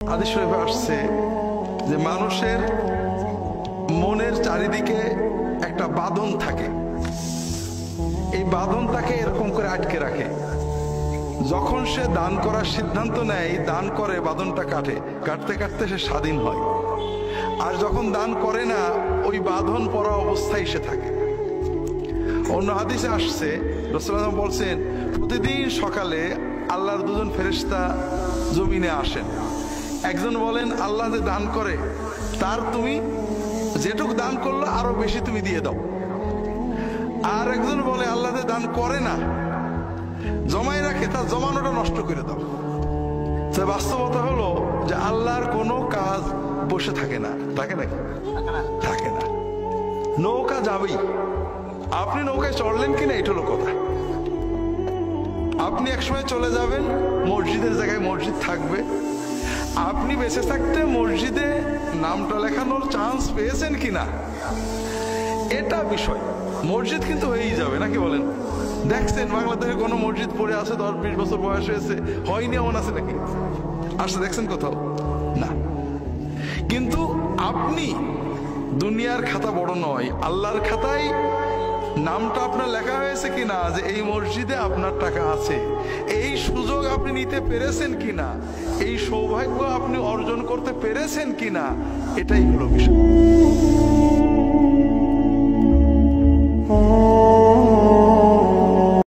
হাদিস শরীফে আসছে যে মানুষের মনের চারিদিকে একটা বাঁধন থাকে, এই বাঁধন তাকে এরকম করে আটকে রাখে। যখন সে দান করার সিদ্ধান্ত নেয়, দান করে, বাঁধনটা কাটে, কাটতে কাটতে সে স্বাধীন হয়। আর যখন দান করে না, ওই বাঁধন পরা অবস্থায় সে থাকে। অন্য হাদিসে আসছে, রাসূলুল্লাহ বলছেন প্রতিদিন সকালে আল্লাহর দুজন ফেরেশতা জমিনে আসেন। একজন বলেন আল্লাহ যে দান করে তার তুমি যেটুকু দান করলো আরো বেশি তুমি দিয়ে দাও। আর একজন বলে আল্লাহ যে দান করে না, জমায় রাখে, তার জমানোটা নষ্ট করে দাও। তো বাস্তবতা হলো যে আল্লাহর কোনো কাজ বসে থাকে না, থাকে নাকি? থাকে না। নৌকা যাবেই, আপনি নৌকায় চড়লেন কিনা এটা হলো কথা। আপনি একসময় চলে যাবেন, মসজিদের জায়গায় মসজিদ থাকবে। আপনি বেঁচে থাকতে মসজিদে নামটা লেখানোর চান্স পেয়েছেন কিনা এটা বিষয়। মসজিদ কিন্তু হয়েই যাবে, নাকি বলেন? দেখছেন বাংলাদেশে কোনো মসজিদ পড়ে আছে 10-20 বছর বয়স হয়েছে, হয়নি এমন আছে নাকি? আসলে দেখছেন কোথাও? না। কিন্তু আপনি, দুনিয়ার খাতা বড় নয়, আল্লাহর খাতায় নামটা আপনার লেখা হয়েছে কিনা যে এই মসজিদে আপনার টাকা আছে, এই সুযোগ আপনি নিতে পেরেছেন কিনা, এই সৌভাগ্য আপনি অর্জন করতে পেরেছেন কিনা, এটাই হলো বিষয়।